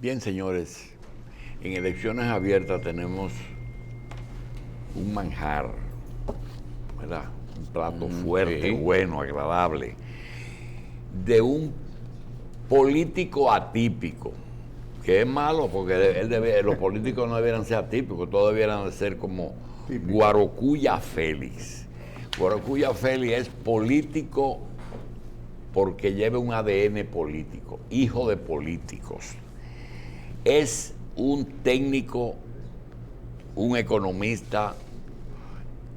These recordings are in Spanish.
Bien, señores, en elecciones abiertas tenemos un manjar, ¿verdad? Un plato fuerte, Sí. bueno, agradable, de un político atípico, que es malo porque los políticos no debieran ser atípicos, todos debieran de ser como Típico. Guarocuya Félix. Guarocuya Félix es político porque lleva un ADN político, hijo de políticos. Es un técnico, un economista,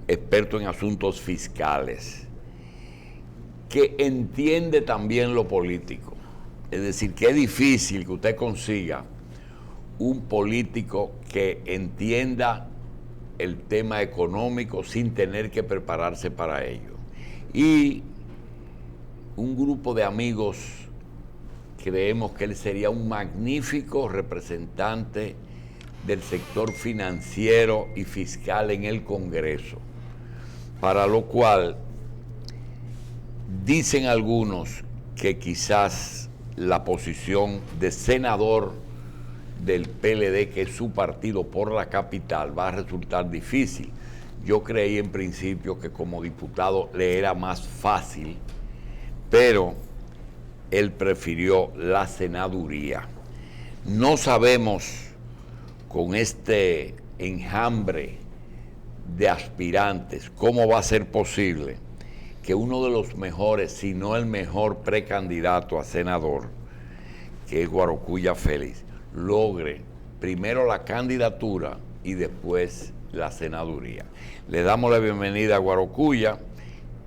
experto en asuntos fiscales, que entiende también lo político. Es decir, que es difícil que usted consiga un político que entienda el tema económico sin tener que prepararse para ello. Y un grupo de amigos creemos que él sería un magnífico representante del sector financiero y fiscal en el Congreso, para lo cual dicen algunos que quizás la posición de senador del PLD, que es su partido por la capital, va a resultar difícil. Yo creí en principio que como diputado le era más fácil, pero él prefirió la senaduría. No sabemos con este enjambre de aspirantes cómo va a ser posible que uno de los mejores, si no el mejor precandidato a senador, que es Guarocuya Félix, logre primero la candidatura y después la senaduría. Le damos la bienvenida a Guarocuya,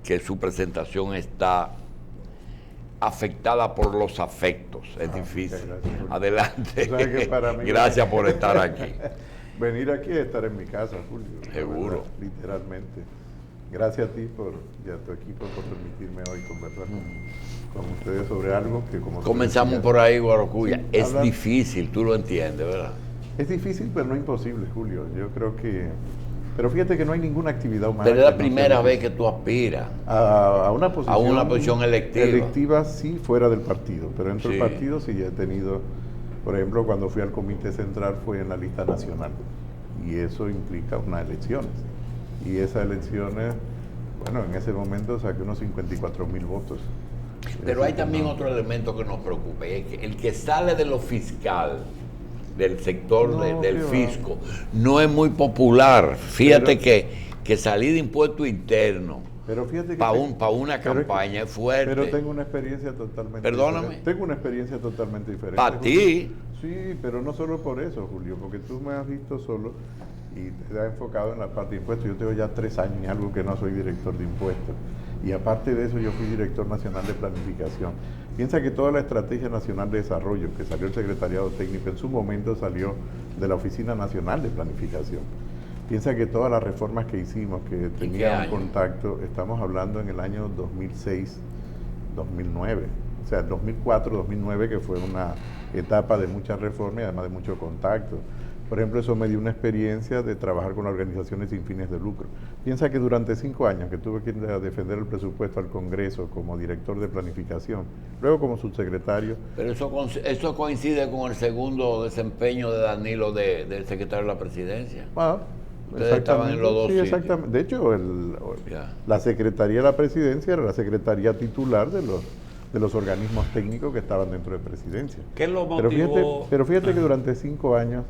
que su presentación está afectada por los afectos, es difícil. Gracias, Adelante. O sea que para mí, Gracias por estar aquí. Venir aquí es estar en mi casa, Julio. Seguro. Verdad, literalmente. Gracias a ti y a tu equipo por permitirme hoy conversar con ustedes sobre algo que como... Comenzamos por ahí, Guarocuya. Sí, Es difícil, tú lo entiendes, ¿verdad? Es difícil, pero no imposible, Julio. Yo creo que... Pero fíjate que no hay ninguna actividad humana... Pero es la que no primera sea vez que tú aspiras a una posición electiva. Electiva sí, fuera del partido, pero dentro Sí. del partido sí ya he tenido, por ejemplo, cuando fui al Comité Central fue en la lista nacional y eso implica unas elecciones. Y esas elecciones, bueno, en ese momento saqué unos 54,000 votos. Pero hay también no, otro elemento que nos preocupa, y es que el que sale de lo fiscal, del sector No, del qué va. fisco, no es muy popular. Fíjate Pero- que salir de impuesto interno Pero fíjate que para tengo- una pero es que- campaña es fuerte. Pero tengo una experiencia totalmente Perdóname. diferente. Tengo una experiencia totalmente diferente. ¿Para Julio. ti? Sí, pero no solo por eso, Julio, porque tú me has visto solo y te has enfocado en la parte de impuestos. Yo tengo ya 3 años y algo que no soy director de impuestos. Y aparte de eso, yo fui director nacional de planificación. Piensa que toda la Estrategia Nacional de Desarrollo, que salió el Secretariado Técnico, en su momento salió de la Oficina Nacional de Planificación. Piensa que todas las reformas que hicimos, que qué tenían año? contacto, estamos hablando en el año 2006, 2009. O sea, 2004, 2009, que fue una etapa de mucha reforma y además de mucho contacto. Por ejemplo, eso me dio una experiencia de trabajar con organizaciones sin fines de lucro. Piensa que durante 5 años que tuve que ir a defender el presupuesto al Congreso como director de planificación, luego como subsecretario. Pero eso coincide con el segundo desempeño de Danilo del secretario de la presidencia. Ustedes estaban en los dos Sí, sitios. exactamente. De hecho, Ya. la Secretaría de la Presidencia era la secretaría titular de los organismos técnicos que estaban dentro de Presidencia. ¿Qué lo Pero motivó? fíjate que durante 5 años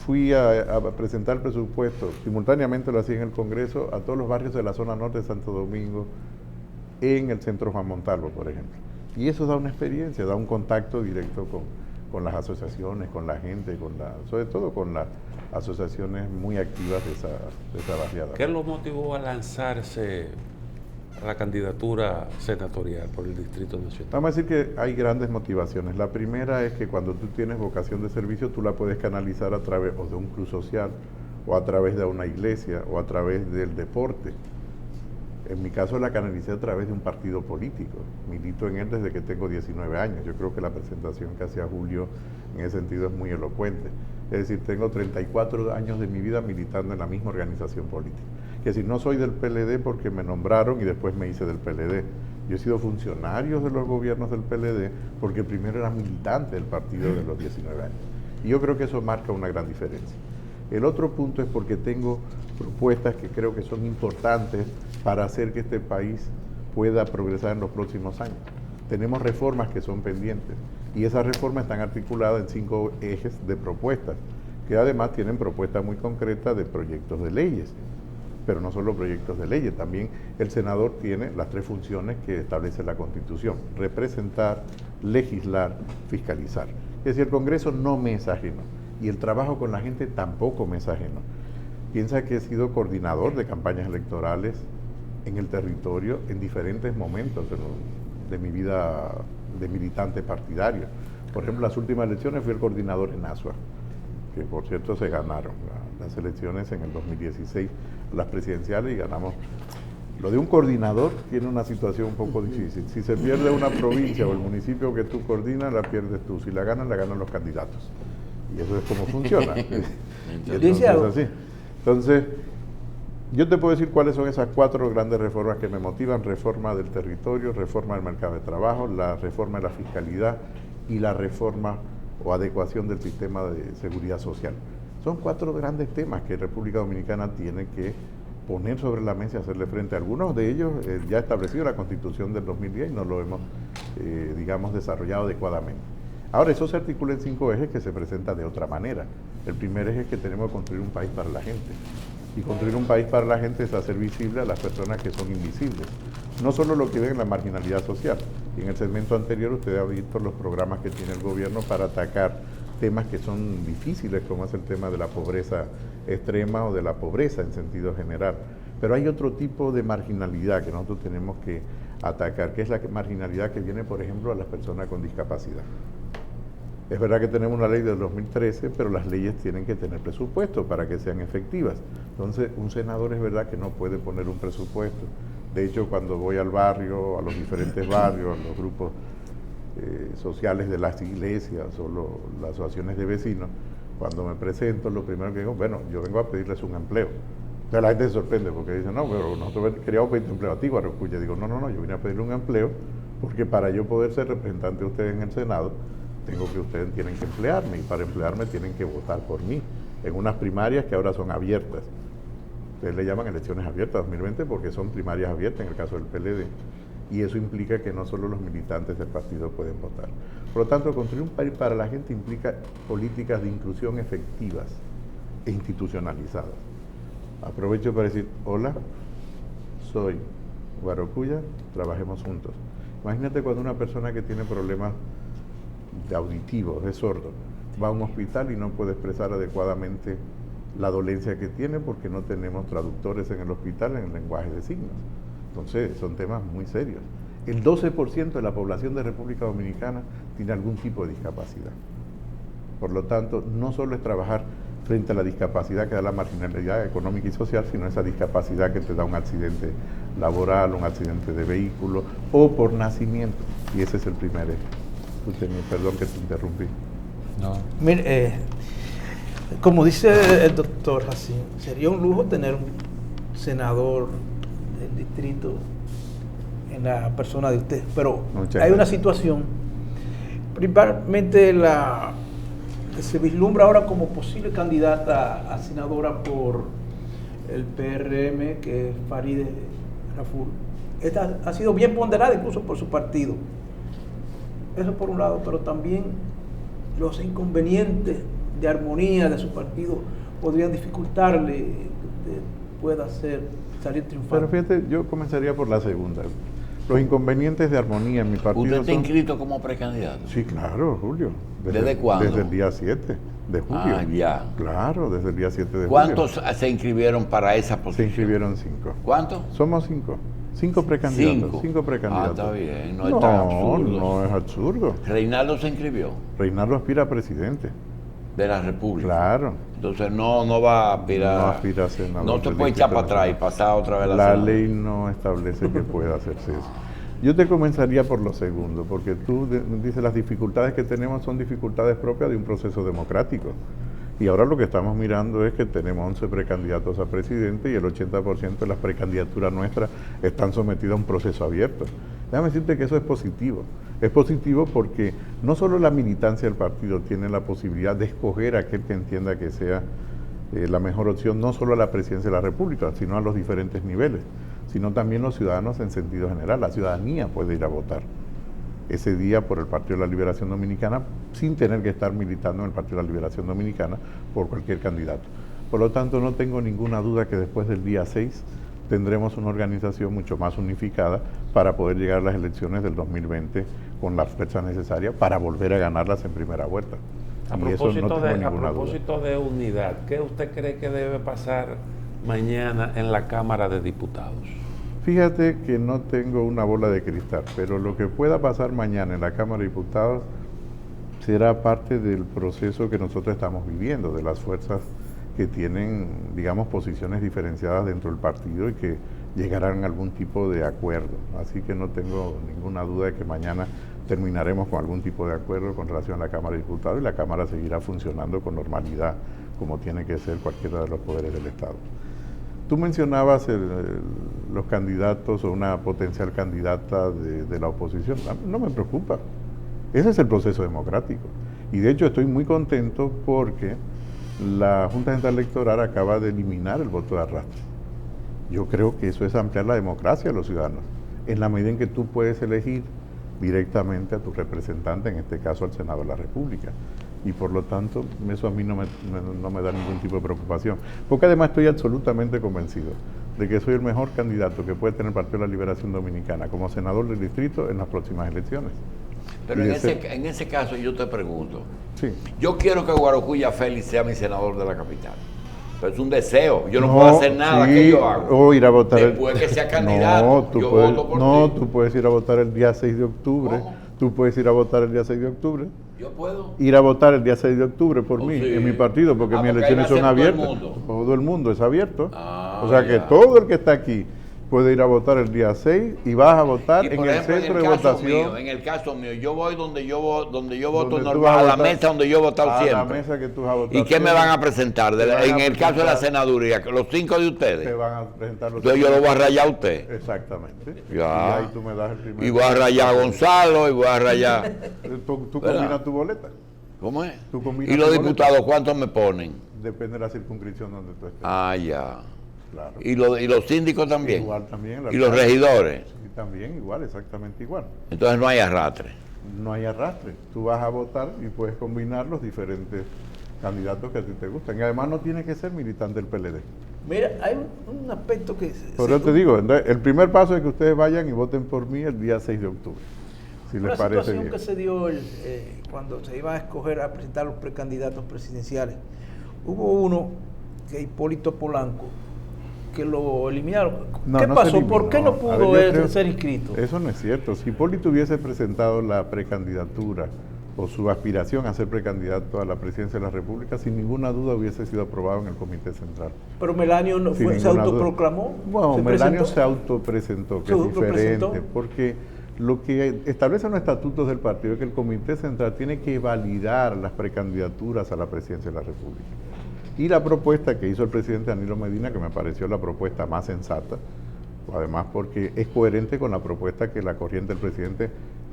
fui a presentar el presupuesto, simultáneamente lo hacía en el Congreso, a todos los barrios de la zona norte de Santo Domingo, en el centro Juan Montalvo, por ejemplo. Y eso da una experiencia, da un contacto directo con las asociaciones, con la gente, sobre todo con las asociaciones muy activas de esa barriada. ¿Qué lo motivó a lanzarse a la candidatura senatorial por el Distrito Nacional? Vamos a decir que hay grandes motivaciones. La primera es que cuando tú tienes vocación de servicio, tú la puedes canalizar a través o de un club social, o a través de una iglesia, o a través del deporte. En mi caso la canalicé a través de un partido político. Milito en él desde que tengo 19 años. Yo creo que la presentación que hacía Julio en ese sentido es muy elocuente. Es decir, tengo 34 años de mi vida militando en la misma organización política. Que si no soy del PLD porque me nombraron y después me hice del PLD. Yo he sido funcionario de los gobiernos del PLD porque primero era militante del partido de los 19 años. Y yo creo que eso marca una gran diferencia. El otro punto es porque tengo propuestas que creo que son importantes para hacer que este país pueda progresar en los próximos años. Tenemos reformas que son pendientes y esas reformas están articuladas en 5 ejes de propuestas, que además tienen propuestas muy concretas de proyectos de leyes. Pero no solo proyectos de leyes, también el senador tiene las 3 funciones que establece la Constitución: representar, legislar, fiscalizar. Es decir, el Congreso no me es ajeno y el trabajo con la gente tampoco me es ajeno. Piensa que he sido coordinador de campañas electorales en el territorio en diferentes momentos de mi vida de militante partidario. Por ejemplo, las últimas elecciones fui el coordinador en Asua, que por cierto se ganaron las elecciones en el 2016, las presidenciales, y ganamos. Lo de un coordinador tiene una situación un poco difícil. Si se pierde una provincia o el municipio que tú coordinas, la pierdes tú. Si la ganan los candidatos. Y eso es como funciona. Entonces, yo te puedo decir cuáles son esas 4 grandes reformas que me motivan: reforma del territorio, reforma del mercado de trabajo, la reforma de la fiscalidad y la reforma o adecuación del sistema de seguridad social. Son 4 grandes temas que República Dominicana tiene que poner sobre la mesa y hacerle frente. Algunos de ellos ya establecido la Constitución del 2010 y no lo hemos, digamos, desarrollado adecuadamente. Ahora, eso se articula en 5 ejes que se presentan de otra manera. El primer eje es que tenemos que construir un país para la gente. Y construir un país para la gente es hacer visible a las personas que son invisibles. No solo lo que ven en la marginalidad social. Y en el segmento anterior usted ha visto los programas que tiene el gobierno para atacar temas que son difíciles, como es el tema de la pobreza extrema o de la pobreza en sentido general. Pero hay otro tipo de marginalidad que nosotros tenemos que atacar, que es la marginalidad que viene, por ejemplo, a las personas con discapacidad. Es verdad que tenemos una ley del 2013, pero las leyes tienen que tener presupuesto para que sean efectivas. Entonces, un senador es verdad que no puede poner un presupuesto. De hecho, cuando voy al barrio, a los diferentes barrios, a los grupos sociales de las iglesias o las asociaciones de vecinos, cuando me presento, lo primero que digo, bueno, yo vengo a pedirles un empleo. O sea, la gente se sorprende porque dice, no, pero nosotros queríamos pedir un empleo a ti, Guarocuya. Digo, no, yo vine a pedirle un empleo porque para yo poder ser representante de ustedes en el Senado, ustedes tienen que emplearme, y para emplearme tienen que votar por mí en unas primarias que ahora son abiertas. Ustedes le llaman elecciones abiertas 2020 porque son primarias abiertas en el caso del PLD, y eso implica que no solo los militantes del partido pueden votar. Por lo tanto, construir un país para la gente implica políticas de inclusión efectivas e institucionalizadas. Aprovecho para decir, hola, soy Guarocuya, trabajemos juntos. Imagínate cuando una persona que tiene problemas de auditivos, de sordo, va a un hospital y no puede expresar adecuadamente la dolencia que tiene porque no tenemos traductores en el hospital en el lenguaje de signos. Entonces, son temas muy serios. El 12% de la población de República Dominicana tiene algún tipo de discapacidad. Por lo tanto, no solo es trabajar frente a la discapacidad que da la marginalidad económica y social, sino esa discapacidad que te da un accidente laboral, un accidente de vehículo o por nacimiento. Y ese es el primer eje. Perdón que te interrumpí. No. Mire, como dice el doctor Racine, sería un lujo tener un senador del distrito en la persona de usted, pero hay una situación, principalmente la que se vislumbra ahora como posible candidata a senadora por el PRM, que es Farideh Raful. Esta ha sido bien ponderada incluso por su partido. Eso por un lado, pero también los inconvenientes de armonía de su partido podrían dificultarle que usted pueda salir triunfante. Pero fíjate, yo comenzaría por la segunda. Los inconvenientes de armonía en mi partido. ¿Usted está inscrito como precandidato? Sí, claro, Julio. ¿Desde cuándo? Desde el día 7 de julio. Ah, ya. Claro, desde el día 7 de julio. ¿Cuántos se inscribieron para esa posición? Se inscribieron 5. ¿Cuántos? Somos 5. 5 precandidatos. 5 precandidatos. Ah, está bien. No es tan absurdo. No es absurdo. ¿Reinaldo se inscribió? Reinaldo aspira a presidente. De la República. Claro. Entonces no va a aspirar. No aspira a senador. No te puede echar para atrás y pasar otra vez la ley no establece que pueda hacerse eso. Yo te comenzaría por lo segundo, porque tú dices las dificultades que tenemos son dificultades propias de un proceso democrático. Y ahora lo que estamos mirando es que tenemos 11 precandidatos a presidente y el 80% de las precandidaturas nuestras están sometidas a un proceso abierto. Déjame decirte que eso es positivo. Es positivo porque no solo la militancia del partido tiene la posibilidad de escoger a aquel que entienda que sea la mejor opción, no solo a la presidencia de la República, sino a los diferentes niveles, sino también los ciudadanos en sentido general. La ciudadanía puede ir a votar ese día por el Partido de la Liberación Dominicana sin tener que estar militando en el Partido de la Liberación Dominicana por cualquier candidato. Por lo tanto, no tengo ninguna duda que después del día 6 tendremos una organización mucho más unificada para poder llegar a las elecciones del 2020 con las fuerzas necesarias para volver a ganarlas en primera vuelta. A Y eso no tengo propósito ninguna duda. de unidad, ¿qué usted cree que debe pasar mañana en la Cámara de Diputados? Fíjate que no tengo una bola de cristal, pero lo que pueda pasar mañana en la Cámara de Diputados será parte del proceso que nosotros estamos viviendo, de las fuerzas que tienen, digamos, posiciones diferenciadas dentro del partido y que llegarán a algún tipo de acuerdo. Así que no tengo ninguna duda de que mañana terminaremos con algún tipo de acuerdo con relación a la Cámara de Diputados y la Cámara seguirá funcionando con normalidad, como tiene que ser cualquiera de los poderes del Estado. Tú mencionabas los candidatos o una potencial candidata de la oposición. No me preocupa. Ese es el proceso democrático. Y de hecho estoy muy contento porque la Junta Central Electoral acaba de eliminar el voto de arrastre. Yo creo que eso es ampliar la democracia a los ciudadanos, en la medida en que tú puedes elegir directamente a tu representante, en este caso al Senado de la República. Y por lo tanto, eso a mí no me da ningún tipo de preocupación. Porque además estoy absolutamente convencido de que soy el mejor candidato que puede tener el Partido de la Liberación Dominicana como senador del distrito en las próximas elecciones. Pero en ese caso yo te pregunto, Sí. yo quiero que Guarocuya Félix sea mi senador de la capital. Pero es un deseo, yo no puedo hacer nada sí, que yo hago. O ir a votar después que sea candidato, yo voto por ti. Tú puedes ir a votar el día 6 de octubre. ¿Cómo? Tú puedes ir a votar el día 6 de octubre. Yo puedo. Ir a votar el día 6 de octubre por mí, Sí. en mi partido, porque mis Porque elecciones ahí son nace todo el abiertas. mundo. Todo el mundo es abierto. Ah, O sea que ya. todo el que está aquí puede ir a votar el día 6 y vas a votar Y en por el ejemplo, centro de caso votación. mío, en el caso mío, yo voy donde yo voto Donde normal, tú vas a la votar, mesa donde yo he votado a siempre. la mesa que tú vas a votar ¿Y qué me siempre. van a presentar? Te van a En el caso de la presentar- senaduría, los 5 de Te ustedes. van a presentar los Entonces yo lo voy a rayar a usted. Exactamente. Ya. Y ahí tú me das el primer. Y voy a rayar a Gonzalo y voy a rayar. Tú ¿Verdad? combinas tu boleta. ¿Cómo es? Tú combinas ¿Y los tu boleta. diputados cuántos me ponen? Depende de la circunscripción donde tú estés. Ah, ya. Claro. ¿Y los síndicos también? Igual también. el ¿Y los alcalde. regidores? Sí, también igual, exactamente igual. Entonces no hay arrastre. No hay arrastre. Tú vas a votar y puedes combinar los diferentes candidatos que a ti te gustan. Y además no tienes que ser militante del PLD. Mira, hay un aspecto que... Por eso te digo, entonces, el primer paso es que ustedes vayan y voten por mí el día 6 de octubre. Si Una les parece situación bien. que se dio cuando se iban a escoger a presentar los precandidatos presidenciales. Hubo uno, que Hipólito Polanco, que lo eliminaron. No, ¿Qué no se pasó? ¿Por eliminó. qué no A pudo ver, yo él creo- ser inscrito? Eso no es cierto. Si Hipólito hubiese presentado la precandidatura o su aspiración a ser precandidato a la presidencia de la República, sin ninguna duda hubiese sido aprobado en el Comité Central. Pero Melanio no Sin se ninguna duda. autoproclamó. Bueno, se Melanio presentó. se autopresentó, que Se es autopresentó. diferente, porque lo que establecen los estatutos del partido es que el Comité Central tiene que validar las precandidaturas a la presidencia de la República. Y la propuesta que hizo el presidente Danilo Medina, que me pareció la propuesta más sensata, además porque es coherente con la propuesta que la corriente del presidente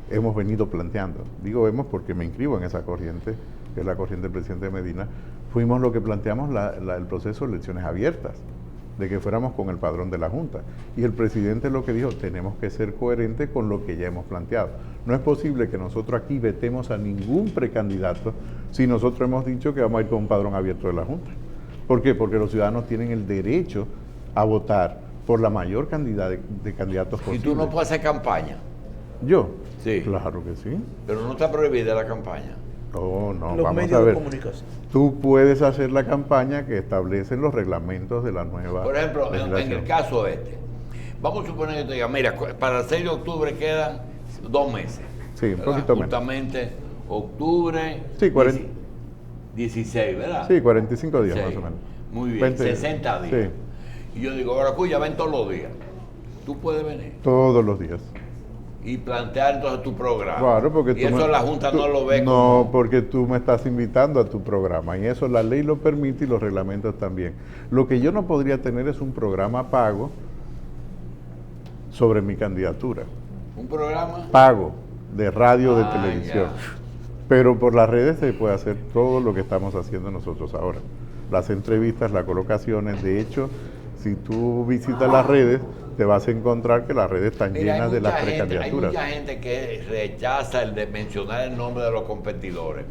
hemos venido planteando. Digo hemos porque me inscribo en esa corriente, que es la corriente del presidente Medina, fuimos lo que planteamos el proceso de elecciones abiertas, de que fuéramos con el padrón de la Junta. Y el presidente lo que dijo, tenemos que ser coherentes con lo que ya hemos planteado. No es posible que nosotros aquí vetemos a ningún precandidato si nosotros hemos dicho que vamos a ir con un padrón abierto de la Junta. ¿Por qué? Porque los ciudadanos tienen el derecho a votar por la mayor cantidad de candidatos ¿Y posibles. tú no puedes hacer campaña? ¿Yo? Sí. Claro que sí. Pero no está prohibida la campaña. No, Los vamos medios a de ver. comunicación. Tú puedes hacer la campaña que establecen los reglamentos de la nueva Por ejemplo, en legislación. el caso este, vamos a suponer que te diga, mira, para el 6 de octubre quedan 2 meses. Sí, un ¿verdad? poquito menos. Justamente octubre Sí, 40. 16, ¿verdad? Sí, 45 días Sí. más o menos. Muy bien, 20 60 días. Sí, Y yo digo, Guaracuya, ven todos los días. Tú puedes venir todos los días. y plantear entonces tu programa. Claro, porque y eso la Junta no lo ve No, como... porque tú me estás invitando a tu programa y eso la ley lo permite y los reglamentos también. Lo que yo no podría tener es un programa pago sobre mi candidatura. ¿Un programa? pago de radio, de televisión. Ya. Pero por las redes se puede hacer todo lo que estamos haciendo nosotros ahora. Las entrevistas, las colocaciones. De hecho, si tú visitas las redes, te vas a encontrar que las redes están llenas de las precandidaturas. Hay mucha gente que rechaza el de mencionar el nombre de los competidores.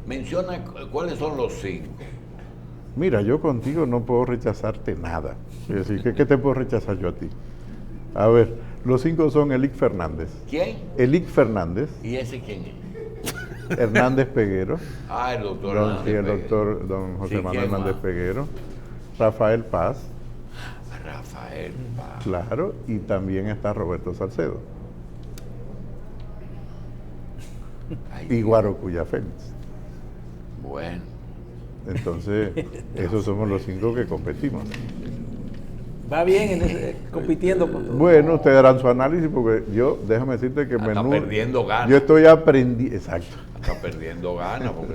Menciona cuáles son los 5. Mira, yo contigo no puedo rechazarte nada. Es decir, ¿qué te puedo rechazar yo a ti? A ver, los 5 son Elic Fernández. ¿Quién? Elic Fernández. ¿Y ese quién es? Hernández Peguero. Ah, el doctor Don, Hernández sí, el Peguero. doctor don José Sí, Manuel ¿quién Hernández más? Peguero. Rafael Paz, Rafael Paz. claro, y también está Roberto Salcedo. Ay, Y Guarocuya Félix. Bueno. Entonces, esos somos los 5 que competimos. Va bien compitiendo con todo. Bueno, ustedes harán su análisis porque yo, déjame decirte que Está perdiendo ganas. yo estoy aprendiendo, exacto. Está perdiendo ganas porque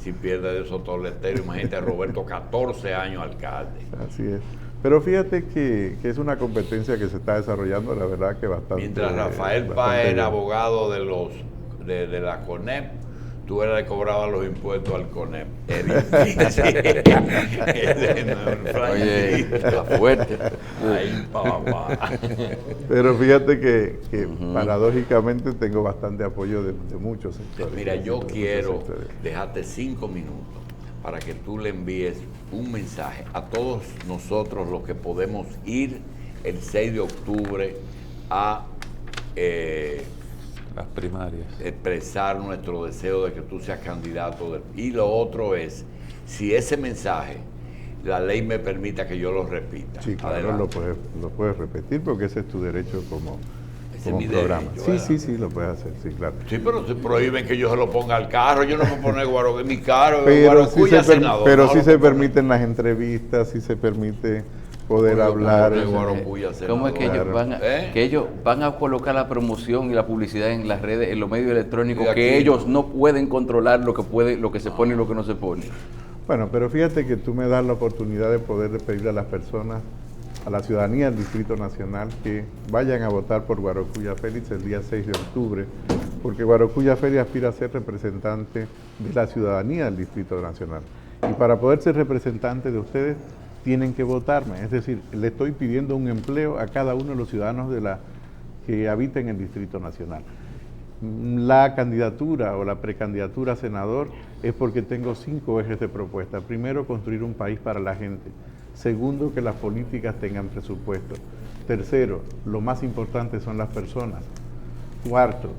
si pierde de esos toleteros, imagínate a Roberto, 14 años alcalde. Así es. Pero fíjate que es una competencia que se está desarrollando, la verdad que bastante. Mientras Rafael Paz bastante era bien. abogado de la CONEP, tú eras el que cobraba los impuestos al CONEP. Oye, está fuerte. Ay, papá. Pero fíjate que paradójicamente tengo bastante apoyo de muchos sectores. Mira, yo de muchos quiero sectores. dejarte 5 minutos para que tú le envíes un mensaje a todos nosotros los que podemos ir el 6 de octubre a Las primarias. expresar nuestro deseo de que tú seas candidato. Y lo otro es, si ese mensaje, la ley me permita que yo lo repita. Sí, claro, Adelante. lo puedes repetir porque ese es tu derecho como Ese es mi programa. derecho, Sí, ¿verdad? sí, lo puedes hacer, sí, claro. Sí, pero se prohíben que yo se lo ponga al carro. Yo no me pongo Guarocuya, mi carro, Pero sí Guarocuya se, senador. pero no sí lo se puedo permiten las entrevistas, sí se permite poder Yo hablar. pongo Guarocuya ¿Cómo es que senador. ellos van a, ¿Eh? que ellos van a colocar la promoción y la publicidad en las redes, en los medios electrónicos, Y aquí que no. ellos no pueden controlar lo que se pone y lo que no se pone? Bueno, pero fíjate que tú me das la oportunidad de poder pedirle a las personas, a la ciudadanía del Distrito Nacional, que vayan a votar por Guarocuya Félix el día 6 de octubre, porque Guarocuya Félix aspira a ser representante de la ciudadanía del Distrito Nacional. Y para poder ser representante de ustedes, tienen que votarme. Es decir, le estoy pidiendo un empleo a cada uno de los ciudadanos que habiten el Distrito Nacional. La candidatura o la precandidatura a senador es porque tengo 5 ejes de propuesta. Primero, construir un país para la gente. Segundo, que las políticas tengan presupuesto. Tercero, lo más importante son las personas. Cuarto,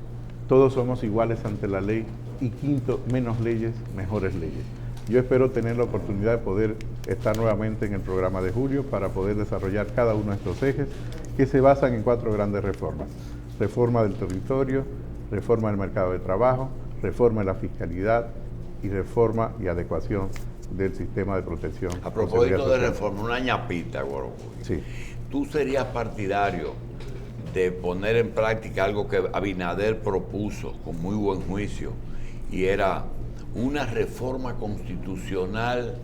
todos somos iguales ante la ley. Y quinto, menos leyes, mejores leyes. Yo espero tener la oportunidad de poder estar nuevamente en el programa de julio para poder desarrollar cada uno de estos ejes que se basan en 4 grandes reformas. Reforma del territorio, reforma del mercado de trabajo, reforma de la fiscalidad y reforma y adecuación del sistema de protección. A o propósito seguridad de social. reforma, una ñapita, Guarocuya. Sí. ¿Tú serías partidario de poner en práctica algo que Abinader propuso con muy buen juicio y era una reforma constitucional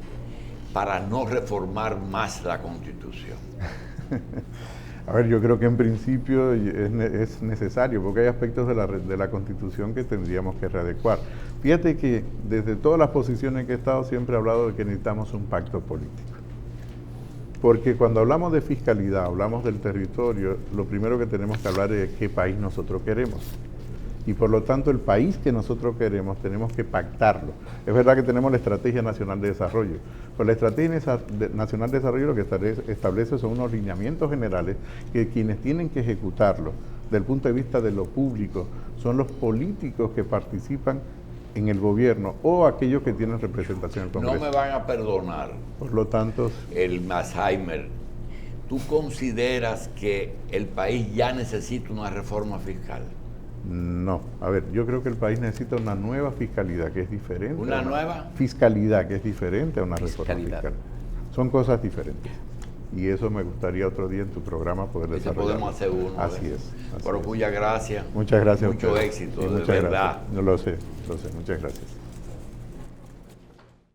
para no reformar más la Constitución? A ver, yo creo que en principio es necesario, porque hay aspectos de la Constitución que tendríamos que readecuar. Fíjate que desde todas las posiciones que he estado siempre he hablado de que necesitamos un pacto político. Porque cuando hablamos de fiscalidad, hablamos del territorio, lo primero que tenemos que hablar es de qué país nosotros queremos. Y por lo tanto el país que nosotros queremos tenemos que pactarlo. Es verdad que tenemos la Estrategia Nacional de Desarrollo, pero la Estrategia Nacional de Desarrollo lo que establece son unos lineamientos generales que quienes tienen que ejecutarlo desde el punto de vista de lo público son los políticos que participan en el gobierno o aquellos que tienen representación en el No Congreso. me van a perdonar Por lo tanto, el Alzheimer. ¿Tú consideras que el país ya necesita una reforma fiscal? no. A ver, yo creo que el país necesita una nueva fiscalidad que es diferente. ¿Una nueva? Fiscalidad que es diferente a una reforma Fiscalidad. fiscal. Son cosas diferentes. Y eso me gustaría otro día en tu programa poder Ese desarrollar. podemos hacer uno. Así es. así Guarocuya, gracias. es. Muchas gracias. a Mucho ustedes. éxito, Y de muchas verdad. gracias. No lo sé. Muchas gracias.